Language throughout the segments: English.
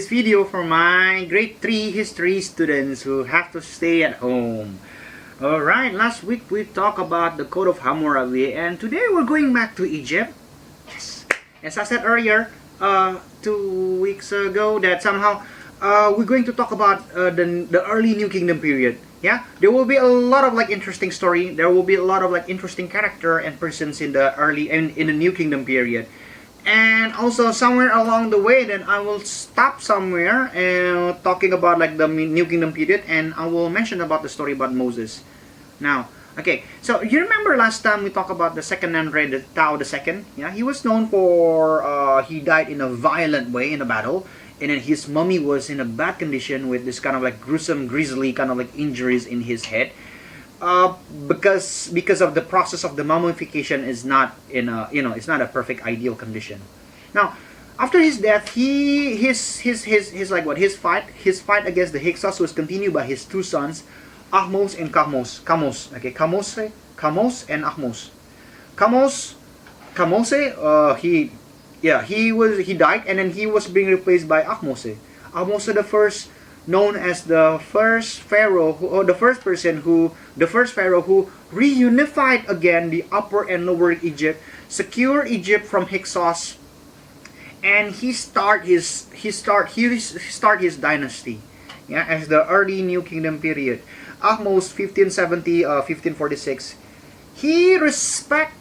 this video for my grade 3 history students who have to stay at home. Alright, last week we talked about the Code of Hammurabi, and today we're going back to Egypt. Yes. As I said earlier, 2 weeks ago, that somehow we're going to talk about the early New Kingdom period. Yeah, there will be a lot of interesting story. There will be a lot of interesting character and persons in the early and in the New Kingdom period. And also somewhere along the way, then I will stop somewhere and talking about the New Kingdom period, and I will mention about the story about Moses. Now, okay, so you remember last time we talked about the second Amenhotep, Thoth II? Yeah, he was known for he died in a violent way in a battle, and then his mummy was in a bad condition with this kind of gruesome, grisly kind of injuries in his head. Because of the process of the mummification is not in a it's not a perfect ideal condition. Now, after his death, his fight against the Hyksos was continued by his two sons, Ahmose and Ahmose. Okay, Ahmose and Ahmose. He died, and then he was being replaced by Ahmose. Ahmose the first, known as the first pharaoh, the first pharaoh who reunified again the upper and lower Egypt, secure Egypt from Hyksos, and he start his dynasty, yeah, as the early New Kingdom period. Ahmose 1570-1546. He respect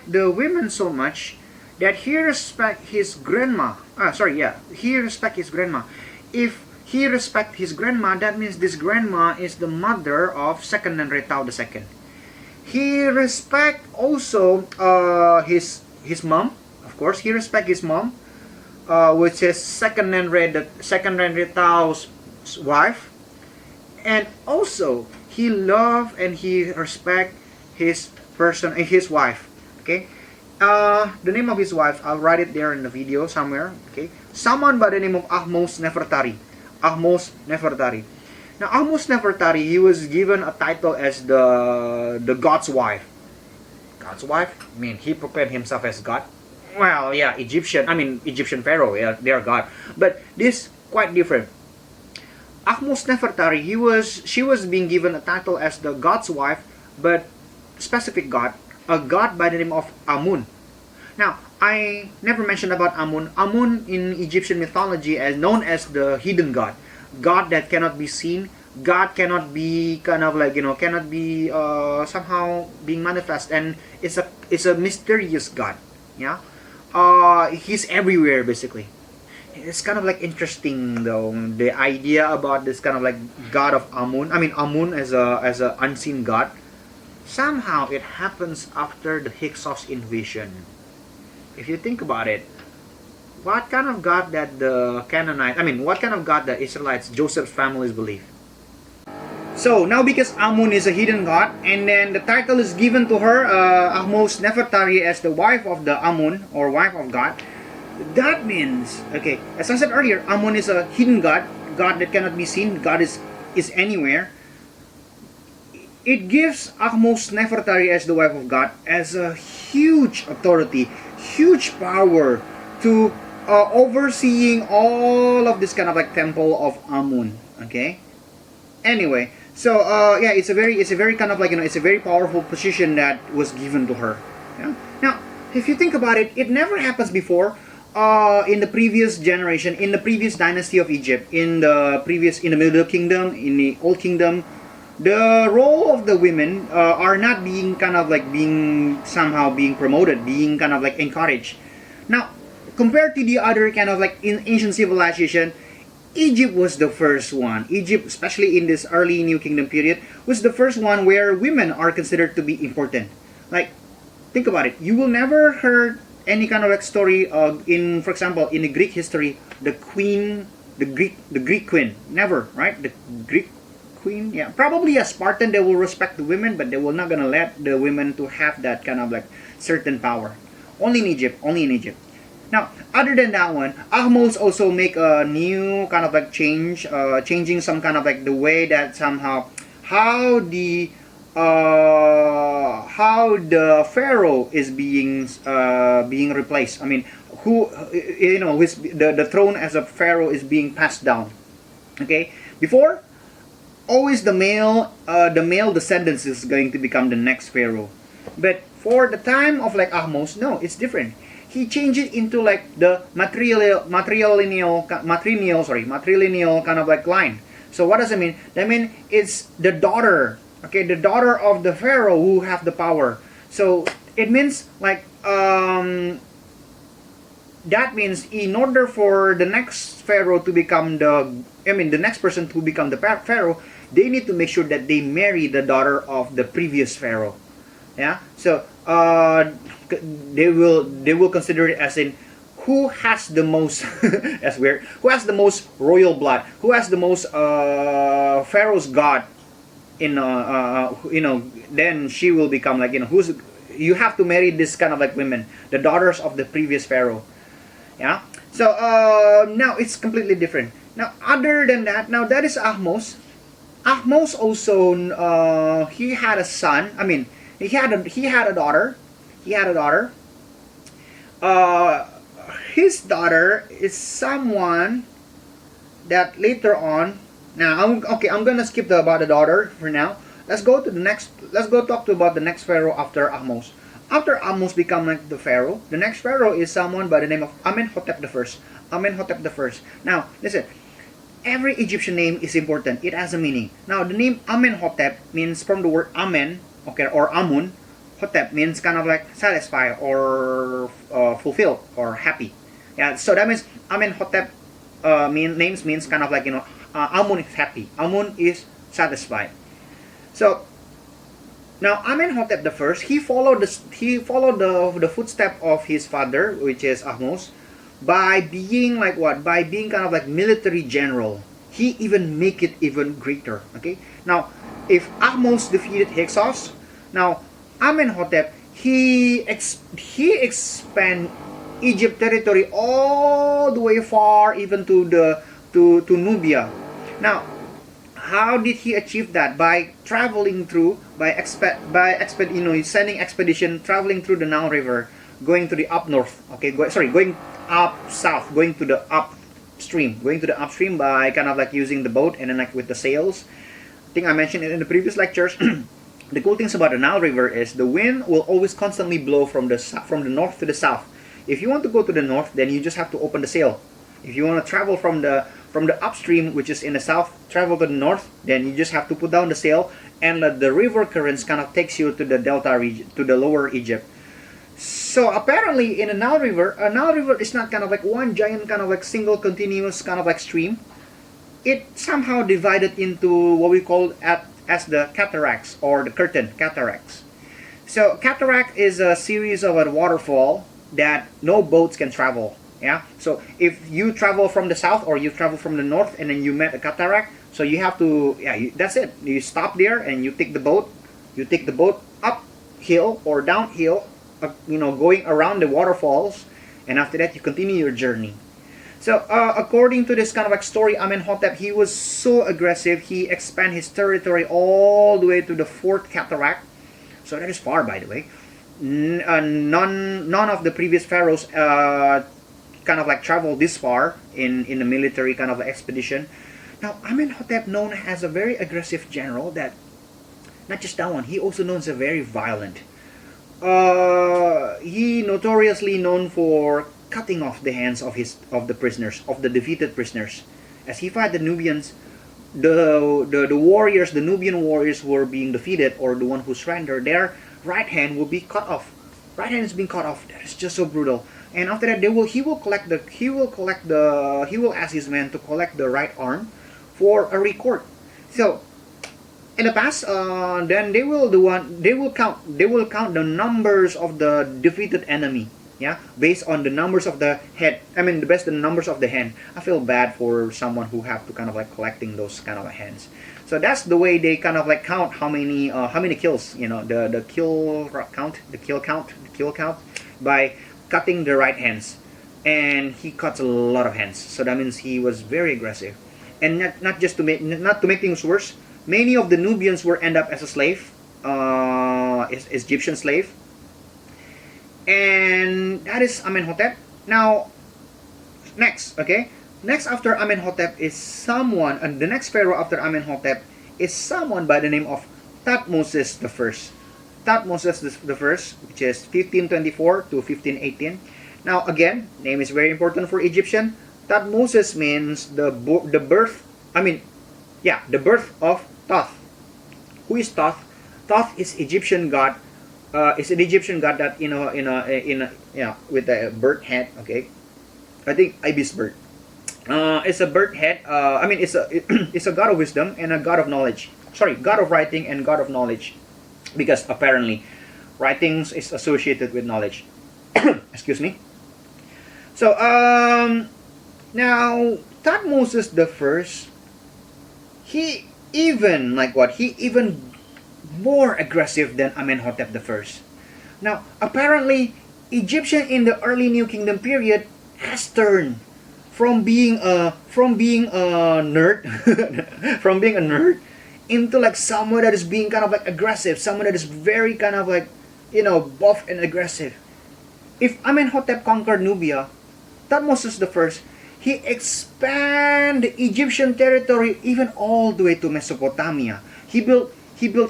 the women so much that he respect his grandma. He respect his grandma. If he respect his grandma, that means this grandma is the mother of second Amenhotep II. He respect also his mom. Of course, he respect his mom, which is second Amenhotep's wife, and also he love and he respect his wife. Okay. The name of his wife, I'll write it there in the video somewhere. Okay, someone by the name of Ahmose-Nefertari. Ahmose-Nefertari. Now, Ahmose-Nefertari, he was given a title as the God's wife. God's wife? I mean, he proclaimed himself as God. Well, yeah, Egyptian pharaoh. Yeah, they are God. But this quite different. Ahmose-Nefertari, she was being given a title as the God's wife, but specific God. A god by the name of Amun. Now, I never mentioned about Amun. Amun in Egyptian mythology is known as the hidden god. God that cannot be seen. God cannot be cannot be somehow being manifest, and it's a mysterious god. Yeah, he's everywhere basically. It's kind of interesting though, the idea about this kind of god of Amun. I mean, Amun as a unseen god. Somehow it happens after the Hyksos invasion. If you think about it, what kind of God that the what kind of God the Israelites, Joseph's families believe? So now, because Amun is a hidden god, and then the title is given to her, Ahmose-Nefertari, as the wife of the Amun, or wife of God. That means, okay, as I said earlier, Amun is a hidden god, God that cannot be seen. God is anywhere. It gives Ahmose-Nefertari as the wife of God as a huge authority, huge power to overseeing all of this kind of temple of Amun. Okay. Anyway, so yeah, it's a very kind of it's a very powerful position that was given to her. Yeah. Now, if you think about it, it never happens before. In the previous generation, in the previous dynasty of Egypt, in the Middle Kingdom, in the Old Kingdom, the role of the women are not being being promoted, being encouraged. Now, compared to the other in ancient civilization, Egypt was the first one. Egypt, especially in this early New Kingdom period, was the first one where women are considered to be important. Think about it. You will never heard any kind of story in, for example, in the Greek history, the Greek queen. Never, right? The Greek queen, yeah, probably a Spartan. They will respect the women, but they will not gonna let the women to have that kind of certain power. Only in Egypt. Now, other than that one, Ahmose also make a new kind of change, changing some kind of the way that somehow how the pharaoh is being replaced. I mean, who the throne as a pharaoh is being passed down. Okay, before, always the male descendants is going to become the next pharaoh, but for the time of like Ahmose, no, it's different. He changed it into like the matrilineal kind of like line. So what does it mean? That means it's the daughter, okay, the daughter of the pharaoh who have the power. So it means like that means in order for the next pharaoh to become the next person to become the pharaoh, they need to make sure that they marry the daughter of the previous pharaoh. Yeah. So they will consider it as in who has the most that's weird, who has the most royal blood, who has the most pharaoh's god in then she will become like, who's, you have to marry this kind of like women, the daughters of the previous pharaoh. Yeah. So now it's completely different. Now other than that, now that is Ahmose. Ahmose also he had a son. I mean, he had a daughter. He had a daughter. His daughter is someone that later on. Now, I'm gonna skip about the daughter for now. Let's go talk about the next pharaoh after Ahmose. After Ahmose become like the pharaoh, the next pharaoh is someone by the name of Amenhotep the First. Amenhotep the First. Now, listen. Every Egyptian name is important. It has a meaning. Now, the name Amenhotep means from the word Amen, okay, or Amun. Hotep means kind of like satisfy or fulfill or happy. Yeah, so that means Amenhotep means kind of like, Amun is happy. Amun is satisfied. So now Amenhotep the First, he followed the footstep of his father, which is Ahmose, by being like what? By being kind of like military general. He even make it even greater. Okay. Now, if Ahmose defeated Hyksos, now Amenhotep he expand Egypt territory all the way far, even to to Nubia. Now, how did he achieve that? By traveling through, sending expedition traveling through the Nile River, going to the up north. Okay, going up south, going to the upstream by kind of like using the boat and then like with the sails. I think I mentioned it in the previous lectures. The cool things about the Nile River is the wind will always constantly blow from the north to the south. If you want to go to the north, then you just have to open the sail. If you want to travel from the upstream, which is in the south, travel to the north, then you just have to put down the sail, and the river currents kind of takes you to the delta region, to the lower Egypt. So apparently in a Nile River is not kind of like one giant kind of like single continuous kind of like stream. It somehow divided into what we call as the cataracts or the curtain cataracts. So cataract is a series of a waterfall that no boats can travel. Yeah. So if you travel from the south or you travel from the north and then you met a cataract, so you have to that's it. You stop there and you take the boat. You take the boat uphill or downhill, going around the waterfalls, and after that you continue your journey. So according to this kind of like story, Amenhotep, he was so aggressive. He expanded his territory all the way to the fourth cataract. So that is far, by the way. None of the previous pharaohs kind of like traveled this far in the military kind of expedition. Now Amenhotep, known as a very aggressive general, that not just that one, he also known as a very violent. He notoriously known for cutting off the hands of the prisoners, of the defeated prisoners. As he fought the Nubians, the warriors, the Nubian warriors who were being defeated, or the one who surrendered, their right hand will be cut off. Right hand is being cut off. That is just so brutal. And after that, he will ask his men to collect the right arm for a record. So in the past, then they will count the numbers of the defeated enemy. Yeah, based on the numbers of the head. I mean, the numbers of the hand. I feel bad for someone who have to kind of like collecting those kind of hands. So that's the way they kind of like count how many kills. The kill count by cutting the right hands. And he cuts a lot of hands. So that means he was very aggressive. And not to make things worse, many of the Nubians were end up as a slave, Egyptian slave. And that is Amenhotep. Now, next, okay? Next after Amenhotep is someone, and the next pharaoh after Amenhotep is someone by the name of Thutmoses the First. Thutmoses the First, which is 1524 to 1518. Now again, name is very important for Egyptian. Thutmoses means the birth. The birth of Thoth. Who is Thoth? Thoth is Egyptian god. Is an Egyptian god that with a bird head. Okay, I think ibis bird. It's a bird head. It's a god of wisdom and a god of knowledge. Sorry, god of writing and god of knowledge, because apparently, writings is associated with knowledge. Excuse me. So now Thutmoses the First, he even more aggressive than Amenhotep the First. Now apparently, Egyptian in the early New Kingdom period has turned from being a nerd from being a nerd into like someone that is being kind of like aggressive, someone that is very kind of like buff and aggressive. If Amenhotep conquered Nubia, Thutmoses the First, he expanded Egyptian territory even all the way to Mesopotamia. He built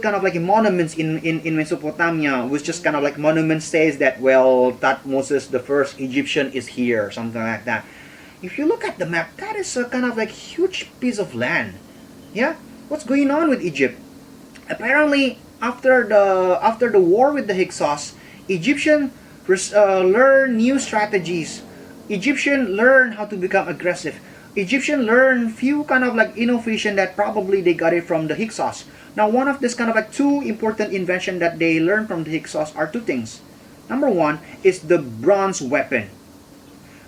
kind of like monuments in Mesopotamia, which just kind of like monument says that, well, Thutmoses the First Egyptian is here, something like that. If you look at the map, that is a kind of like huge piece of land. Yeah, what's going on with Egypt? Apparently, after the war with the Hyksos, Egyptian learn new strategies. Egyptian learn how to become aggressive. Egyptian learn few kind of like innovation that probably they got it from the Hyksos. Now, one of this kind of like two important invention that they learned from the Hyksos are two things. Number one is the bronze weapon.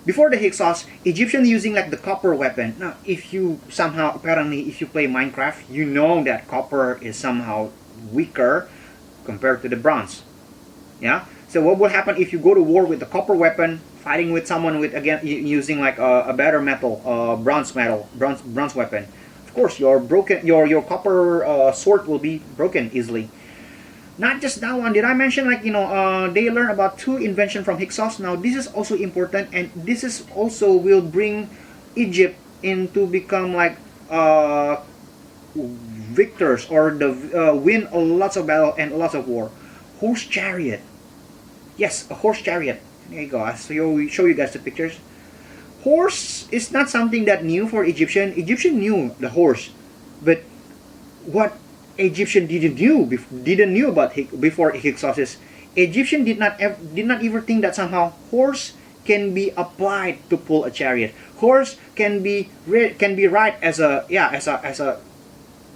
Before the Hyksos, Egyptians using like the copper weapon. Now, if you play Minecraft, you know that copper is somehow weaker compared to the bronze. Yeah. So what will happen if you go to war with the copper weapon, fighting with someone with again using like a better metal, bronze weapon? Of course, your copper sword will be broken easily. Not just that one. Did I mention they learn about two inventions from Hyksos? Now this is also important, and this is also will bring Egypt into become like victors or win lots of battle and lots of war. Horse chariot. Yes, a horse chariot. There you go. So show you guys the pictures. Horse is not something that new for Egyptian. Egyptian knew the horse, but what Egyptian didn't knew about before Hyksos is Egyptian did not ever think that somehow horse can be applied to pull a chariot. Horse can be ride as a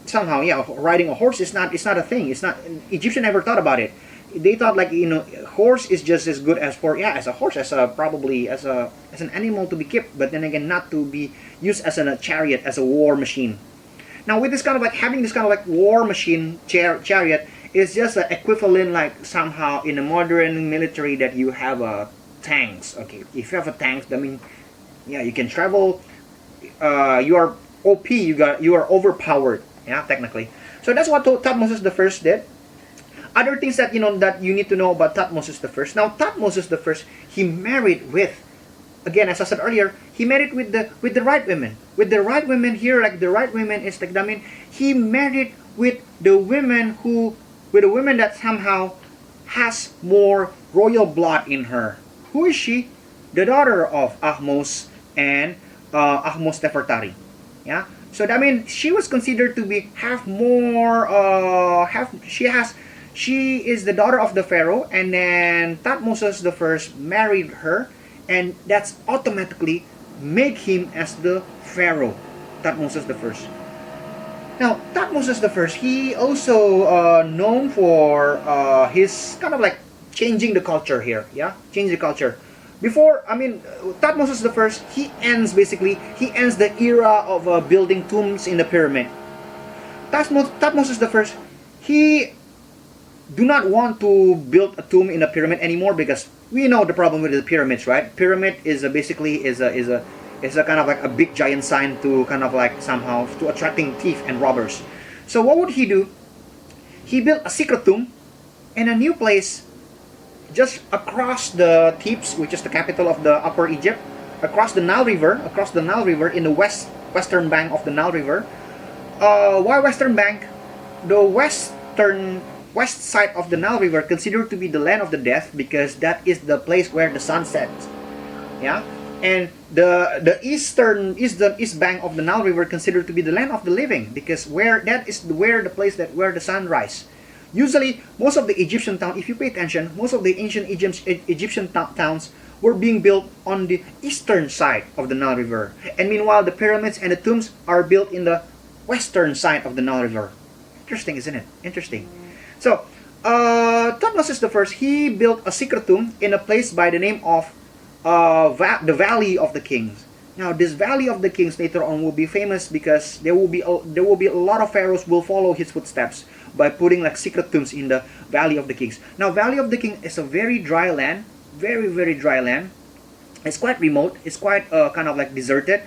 somehow riding a horse is not a thing. It's not Egyptian never thought about it. They thought horse is just as good as as a horse, as an animal to be kept, but then again not to be used as a chariot, as a war machine. Now with this kind of like having this kind of like war machine chariot is just an equivalent like somehow in a modern military that you have tanks. Okay, if you have a tank, I mean, you can travel. You are OP. You are overpowered. Yeah, technically. So that's what Thutmoses the First did. Other things that that you need to know about Thutmoses the First. Now Thutmoses the First, he married with, again as I said earlier, he married with the right women. With the right women here, like the right women is like, I mean, he married with the women that somehow has more royal blood in her. Who is she? The daughter of Ahmose and Ahmose-Nefertari. Yeah. So that means she was considered to be she is the daughter of the pharaoh, and then Thutmoses the First married her, and that's automatically make him as the pharaoh, Thutmoses the First. Now Thutmoses the First, he also known for his kind of like changing the culture here. Yeah, change the culture. Before, Thutmoses the First, he ends the era of building tombs in the pyramid. Thutmoses the First, he do not want to build a tomb in a pyramid anymore, because we know the problem with the pyramids, right? Pyramid is a kind of like a big giant sign to kind of like somehow to attracting thieves and robbers. So what would he do? He built a secret tomb in a new place. just across the Thebes, which is the capital of the Upper Egypt, across the Nile River, in the western bank of the Nile River. Why western bank? The west side of the Nile River considered to be the land of the death, because that is the place where the sun sets. Yeah, and the east bank of the Nile River considered to be the land of the living, because where the place where the sun rises. Usually, most of the Egyptian towns, if you pay attention, most of the ancient Egyptian towns were being built on the eastern side of the Nile River, and meanwhile the pyramids and the tombs are built in the western side of the Nile River. Interesting, isn't it? Interesting. So, Thutmoses I, he built a secret tomb in a place by the name of the Valley of the Kings. Now, this Valley of the Kings later on will be famous because there will be a lot of pharaohs will follow his footsteps by putting like secret tombs in the Valley of the Kings. Now, Valley of the King is a very dry land, very dry land. It's quite remote. It's quite kind of like deserted,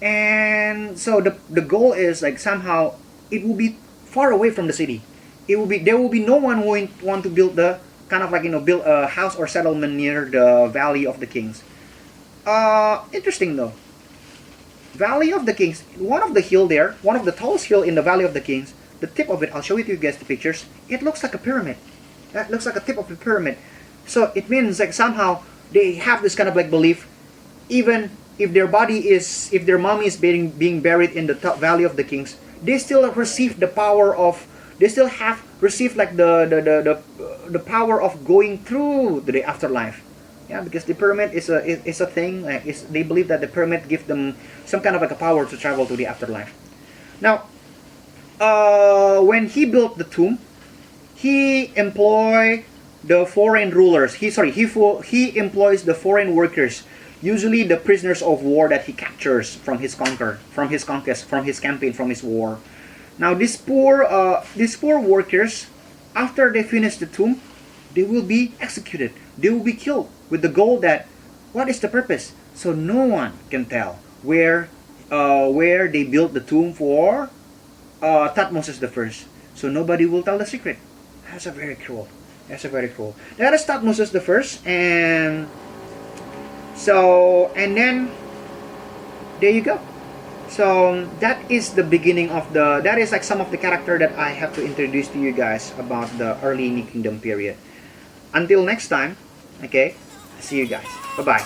and so the goal is like somehow it will be far away from the city. There will be no one who want to build the kind of like build a house or settlement near the Valley of the Kings. Interesting though. Valley of the Kings. One of the tallest hill in the Valley of the Kings. The tip of it, I'll show you guys the pictures. It looks like a pyramid. That looks like a tip of a pyramid. So it means like somehow they have this kind of like belief, even if their mummy is being buried in the Valley of the Kings, they still have received the power of the power of going through the afterlife. Yeah, because the pyramid is a thing. Like they believe that the pyramid gives them some kind of like a power to travel to the afterlife. Now, when he built the tomb, he employed the foreign rulers. He employs the foreign workers, usually the prisoners of war that he captures from his conquest, from his campaign, from his war. Now, these poor workers, after they finish the tomb, they will be executed. They will be killed with the goal that, what is the purpose? So no one can tell where they built the tomb for Thutmoses I. So nobody will tell the secret. That's a very cruel. That is Thutmoses I, and then there you go. So that is the beginning of that is like some of the character that I have to introduce to you guys about the early New Kingdom period. Until next time, okay, see you guys. Bye bye.